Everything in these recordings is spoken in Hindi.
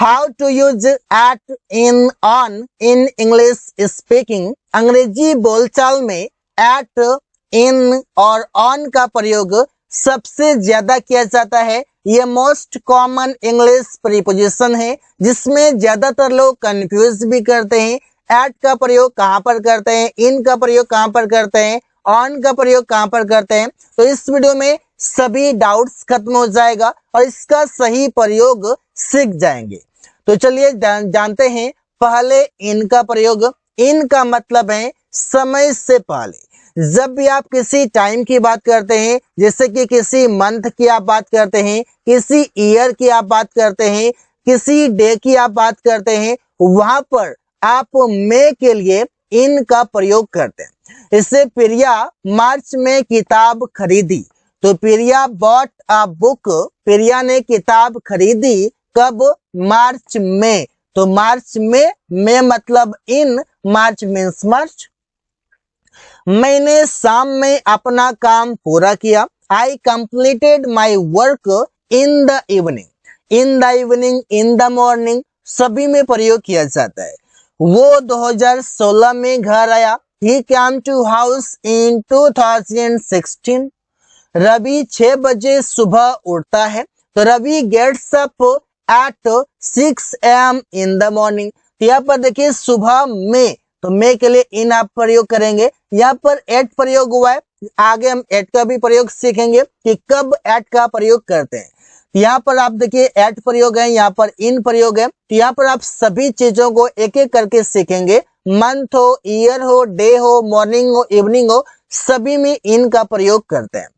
How to use at in on in English speaking. अंग्रेजी बोलचाल में एट, इन और ऑन का प्रयोग सबसे ज्यादा किया जाता है। ये मोस्ट कॉमन इंग्लिश प्रीपोजिशन है जिसमें ज्यादातर लोग कंफ्यूज भी करते हैं। एट का प्रयोग कहाँ पर करते हैं, इन का प्रयोग कहाँ पर करते हैं, ऑन का प्रयोग कहाँ पर करते हैं। तो इस वीडियो में सभी डाउट्स खत्म हो जाएगा और इसका सही प्रयोग सीख जाएंगे। तो चलिए जानते हैं पहले इन का प्रयोग। इन का मतलब है समय से पहले। जब भी आप किसी टाइम की बात करते हैं, जैसे कि किसी मंथ की आप बात करते हैं, किसी ईयर की आप बात करते हैं, किसी डे की आप बात करते हैं, वहां पर आप मे के लिए इन का प्रयोग करते हैं। इससे प्रिया मार्च में किताब खरीदी, तो प्रिया बॉट अ बुक। प्रिया ने किताब खरीदी कब, मार्च में। तो मार्च में, मे मतलब इन, मार्च मीन्स मार्च। मैंने शाम में अपना काम पूरा किया। I completed my work in the evening. In the evening, in the morning सभी में प्रयोग किया जाता है। वो 2016 में घर आया। He came to house in 2016। Ravi 6 बजे सुबह उठता है, तो Ravi gets up at 6 AM in the morning. यहाँ पर देखिए सुबह में, तो मे के लिए इन आप प्रयोग करेंगे। यहाँ पर एट प्रयोग हुआ है, आगे हम एट का भी प्रयोग सीखेंगे कि कब एट का प्रयोग करते हैं। यहाँ पर आप देखिए एट प्रयोग है, यहाँ पर इन प्रयोग है। तो यहाँ पर आप सभी चीजों को एक एक करके सीखेंगे। मंथ हो, ईयर हो, डे हो, मॉर्निंग हो, इवनिंग हो, सभी में इन का प्रयोग करते हैं।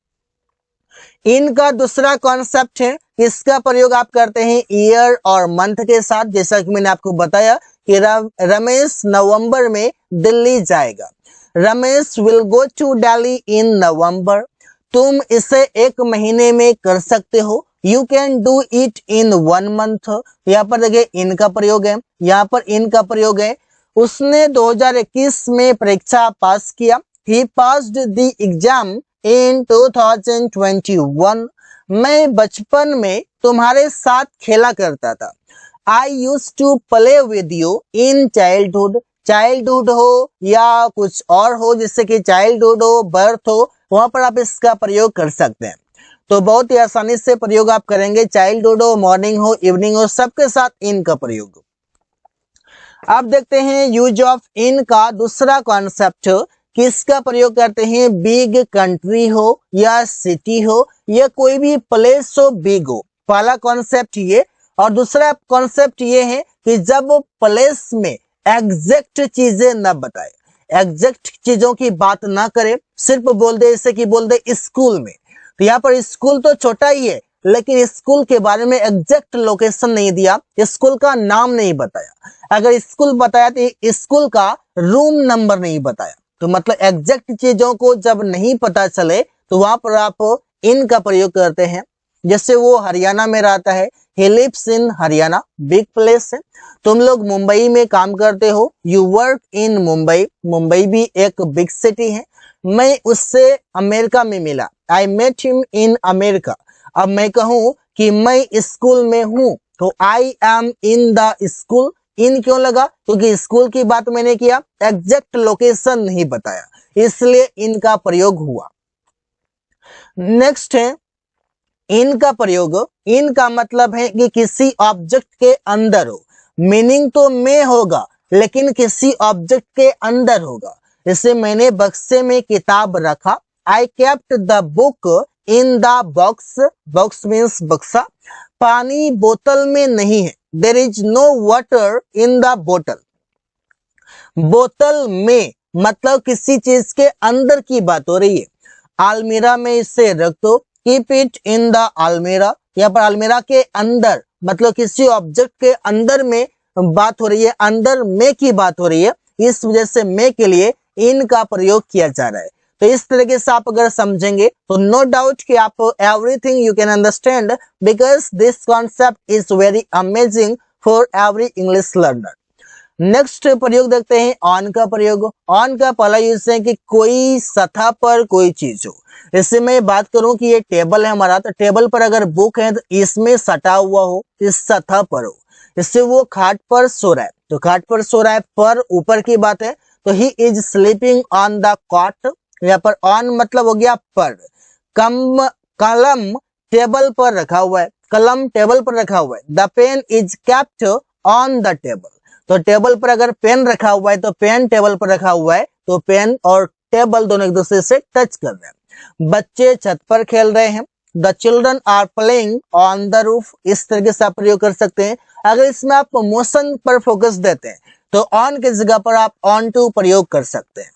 इनका दूसरा कॉन्सेप्ट है, इसका प्रयोग आप करते हैं ईयर और मंथ के साथ। जैसा कि मैंने आपको बताया कि रमेश नवंबर में दिल्ली जाएगा। Ramesh will go to Delhi in November. तुम इसे 1 महीने में कर सकते हो। You can do it in 1 month। यहाँ पर देखिए इनका प्रयोग है, यहाँ पर इनका प्रयोग है। उसने 2021 में परीक्षा पास किया। He passed the exam in 2021। मैं बचपन में तुम्हारे साथ खेला करता था। I use to play with you in childhood. Childhood हो या कुछ और हो, जैसे कि चाइल्डहुड हो, बर्थ हो, वहां पर आप इसका प्रयोग कर सकते हैं। तो बहुत ही आसानी से प्रयोग आप करेंगे। चाइल्डहुड हो, मॉर्निंग हो, इवनिंग हो, सबके साथ इन का प्रयोग। अब देखते हैं यूज ऑफ इन का दूसरा कॉन्सेप्ट। किसका प्रयोग करते हैं, बिग कंट्री हो या सिटी हो या कोई भी प्लेस हो, बिग हो। पहला कॉन्सेप्ट ये, और दूसरा कॉन्सेप्ट ये है कि जब प्लेस में एग्जैक्ट चीजें न बताए, एग्जैक्ट चीजों की बात ना करे, सिर्फ बोल दे, जैसे कि बोल दे स्कूल में। तो यहाँ पर स्कूल तो छोटा ही है, लेकिन स्कूल के बारे में एग्जैक्ट लोकेशन नहीं दिया, स्कूल का नाम नहीं बताया। अगर स्कूल बताया तो स्कूल का रूम नंबर नहीं बताया। तो मतलब एग्जैक्ट चीजों को जब नहीं पता चले तो वहां पर आप इन का प्रयोग करते हैं। जैसे वो हरियाणा में रहता है, he lives in Haryana, big place है। तुम लोग मुंबई में काम करते हो, you work in Mumbai. Mumbai भी एक बिग सिटी है। मैं उससे अमेरिका में मिला, I met him in America. अब मैं कहूं कि मैं स्कूल में हूं, तो I am in the school. In क्यों लगा, क्योंकि स्कूल की बात मैंने किया, एग्जैक्ट लोकेशन नहीं बताया, इसलिए इनका प्रयोग हुआ। नेक्स्ट है इन का प्रयोग। इन का मतलब है कि किसी ऑब्जेक्ट के अंदर हो। मीनिंग तो में होगा, लेकिन किसी ऑब्जेक्ट के अंदर होगा। जैसे मैंने बक्से में किताब रखा, I kept the book in the box. Box means बक्सा। पानी बोतल में नहीं है, there is no water in the बोतल। बोतल में मतलब किसी चीज के अंदर की बात हो रही है। अलमीरा में इसे रख दो, कीप इट इन द अलमीरा। यहाँ पर अलमीरा के अंदर मतलब किसी ऑब्जेक्ट के अंदर में बात हो रही है, अंदर में की बात हो रही है, इस वजह से में के लिए इन का प्रयोग किया जा रहा है। तो इस तरीके से आप अगर समझेंगे तो नो डाउट कि आप everything you can understand, because this concept is very amazing for every English learner. Next प्रयोग देखते हैं ऑन का प्रयोग। ऑन का पहला यूज है कि कोई सतह पर कोई चीज हो। इससे मैं बात करूं कि ये टेबल है हमारा, तो टेबल पर अगर बुक है तो इसमें सटा हुआ हो, इस सतह पर हो। इससे वो खाट पर सो रहा है, तो खाट पर सो रहा है, पर ऊपर की बात है, तो he is sleeping on the cot. यहाँ पर ऑन मतलब हो गया पर। कलम टेबल पर रखा हुआ है, कलम टेबल पर रखा हुआ है। The pen is kept on the table, तो टेबल पर अगर पेन रखा हुआ है तो पेन टेबल पर रखा हुआ है, तो पेन और टेबल दोनों एक दूसरे से टच कर रहे हैं। बच्चे छत पर खेल रहे हैं। The children are playing on the roof, इस तरीके से आप प्रयोग कर सकते हैं। अगर इसमें आप मोशन पर फोकस देते हैं तो ऑन की जगह पर आप ऑन टू प्रयोग कर सकते हैं।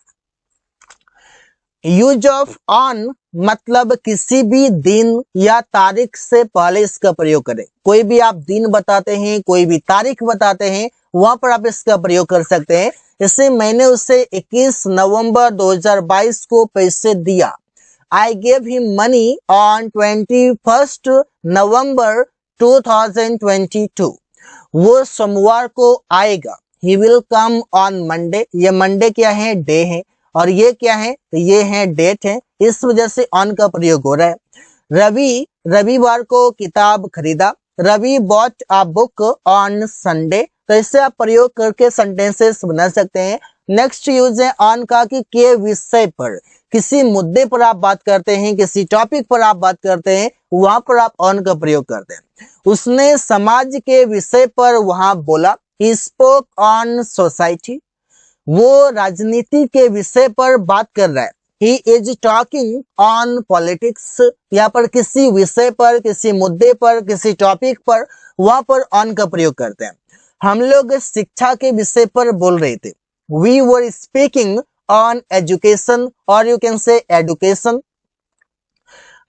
यूज ऑफ ऑन मतलब किसी भी दिन या तारीख से पहले इसका प्रयोग करें। कोई भी आप दिन बताते हैं, कोई भी तारीख बताते हैं, वहां पर आप इसका प्रयोग कर सकते हैं। जैसे मैंने उसे 21 नवंबर 2022 को पैसे दिया। I gave him money on 21st November 2022. वो सोमवार को आएगा। He will come on Monday. ये मंडे क्या है? डे है। और ये क्या है? तो ये है डेट है। इस वजह से ऑन का प्रयोग हो रहा है। रवि रविवार को किताब खरीदा। Ravi bought a book on Sunday, तो इससे आप प्रयोग करके सेंटेंसेस बना सकते हैं। नेक्स्ट यूज है ऑन का कि के विषय पर, किसी मुद्दे पर आप बात करते हैं, किसी टॉपिक पर आप बात करते हैं, वहां पर आप ऑन का प्रयोग करते हैं। उसने समाज के विषय पर वहां बोला। ही स्पोक ऑन सोसाइटी, वो राजनीति के विषय पर बात कर रहा है। He is talking on politics, यहाँ पर किसी विषय पर, किसी मुद्दे पर, किसी टॉपिक पर, वहां पर ऑन का प्रयोग करते हैं। हम लोग शिक्षा के विषय पर बोल रहे थे। We were speaking on education, और you can say education.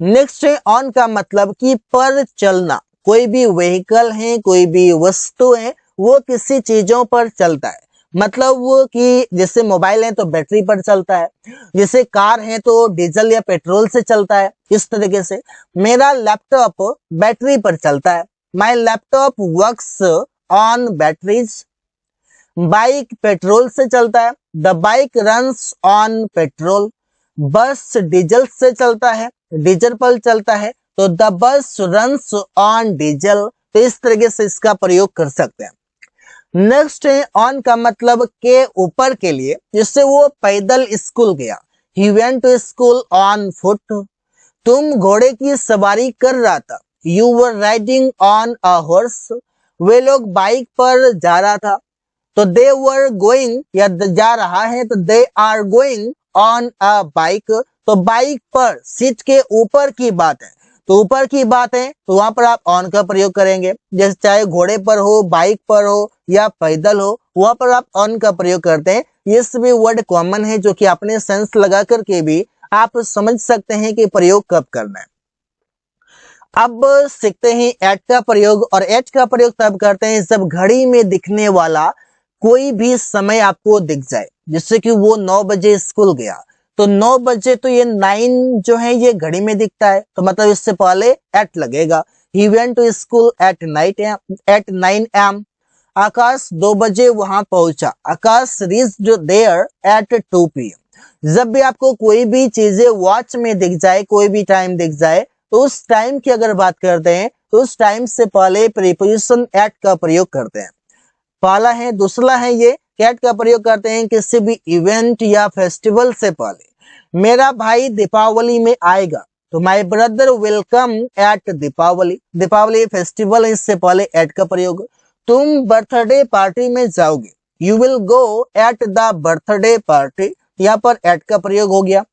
Next है ऑन का मतलब कि पर चलना। कोई भी व्हीकल है, कोई भी वस्तु है, वो किसी चीजों पर चलता है। मतलब वो कि जैसे मोबाइल है तो बैटरी पर चलता है, जैसे कार है तो डीजल या पेट्रोल से चलता है। इस तरीके से मेरा लैपटॉप बैटरी पर चलता है। My laptop works on batteries. Bike petrol से चलता है। The bike runs on petrol. बस डीजल से चलता है, डीजल पर चलता है, तो the bus runs on diesel. तो इस तरीके से इसका प्रयोग कर सकते हैं। नेक्स्ट है ऑन का मतलब के ऊपर के लिए, जिससे वो पैदल स्कूल गया। He went to school on foot. तुम घोड़े की सवारी कर रहा था। You were riding on a horse. वे लोग बाइक पर जा रहा था, तो दे वर गोइंग, या जा रहा है तो they are going on a bike. तो बाइक पर सीट के ऊपर की बात है, तो ऊपर की बात है तो वहां पर आप ऑन का प्रयोग करेंगे। जैसे चाहे घोड़े पर हो, बाइक पर हो या पैदल हो, वहां पर आप ऑन का प्रयोग करते हैं। ये सभी वर्ड कॉमन है जो कि आपने सेंस लगा करके भी आप समझ सकते हैं कि प्रयोग कब करना है। अब सीखते हैं एट का प्रयोग, और एट का प्रयोग तब करते हैं जब घड़ी में दिखने वाला कोई भी समय आपको दिख जाए। जिससे कि वो 9 बजे स्कूल गया, तो 9 बजे तो ये 9 जो है ये घड़ी में दिखता है, तो मतलब इससे पहले एट लगेगा। He went to school at 9 AM। Akash 2 बजे वहां पहुंचा। Akash reached there at 2 PM। जब भी आपको कोई भी चीजें वॉच में दिख जाए, कोई भी टाइम दिख जाए, तो उस टाइम की अगर बात करते हैं तो उस टाइम से पहले प्रीपोजिशन एट का प्रयोग करते हैं। पहला है, दूसरा है ये एट का प्रयोग करते हैं किसी भी इवेंट या फेस्टिवल से पहले। मेरा भाई दीपावली में आएगा, तो my brother will come at Deepawali. Deepawali festival है, इससे पहले एट का प्रयोग। तुम बर्थडे पार्टी में जाओगे। You will go at the birthday party, यहाँ पर एट का प्रयोग हो गया।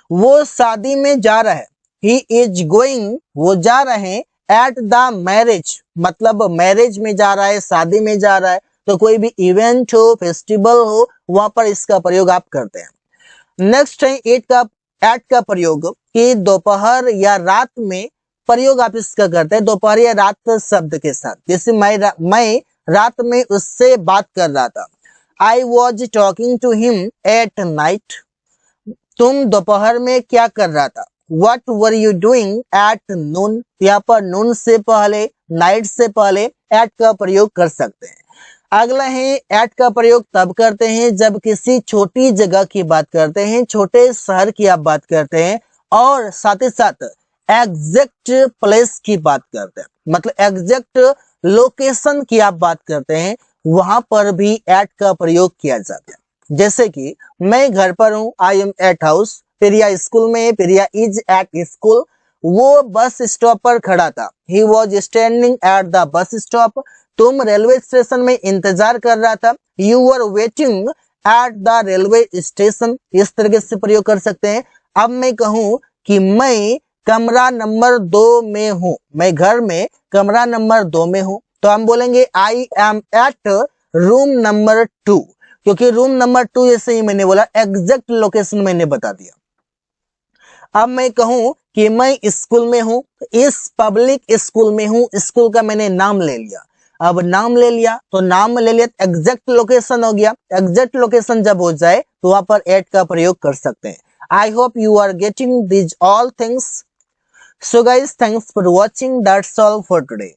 वो शादी में जा रहा है। ही इज गोइंग, वो जा रहे हैं। एट द मैरिज मतलब मैरिज में जा रहा है, शादी में जा रहा है, तो कोई भी इवेंट हो, फेस्टिवल हो, वहां पर इसका प्रयोग आप करते हैं। नेक्स्ट है एट का प्रयोग कि दोपहर या रात में प्रयोग आप इसका करते हैं, दोपहर या रात शब्द के साथ। जैसे मैं रात में उससे बात कर रहा था। I was talking to him at night. तुम दोपहर में क्या कर रहा था। What were you doing at noon? यहाँ पर नून से पहले, नाइट से पहले एट का प्रयोग कर सकते हैं। अगला है एट का प्रयोग तब करते हैं जब किसी छोटी जगह की बात करते हैं, छोटे शहर की आप बात करते हैं, और साथ ही साथ एग्जैक्ट प्लेस की बात करते हैं, मतलब एग्जैक्ट लोकेशन की आप बात करते हैं, वहां पर भी एट का प्रयोग किया जाता है। जैसे कि मैं घर पर हूं, I am at house, Priya school में, प्रिया इज एट स्कूल, वो बस स्टॉप पर खड़ा था, he was standing at the bus stop, तुम रेलवे स्टेशन में इंतजार कर रहा था, you were waiting at the railway station, इस तरीके से प्रयोग कर सकते हैं। अब मैं कहूं कि मैं कमरा नंबर 2 में हूं, मैं घर में कमरा नंबर 2 में हूं, तो हम बोलेंगे आई एम एट रूम नंबर 2, क्योंकि रूम नंबर 2 जैसे ही मैंने बोला एग्जैक्ट लोकेशन मैंने बता दिया। अब मैं कहूं कि मैं स्कूल में हूं, इस पब्लिक स्कूल में हूं, स्कूल का मैंने नाम ले लिया। अब नाम ले लिया तो नाम ले लिया, एग्जैक्ट लोकेशन हो गया। एग्जैक्ट लोकेशन जब हो जाए तो वहां पर एट का प्रयोग कर सकते हैं। I hope you are getting this all things. So guys, thanks for watching. That's all for today.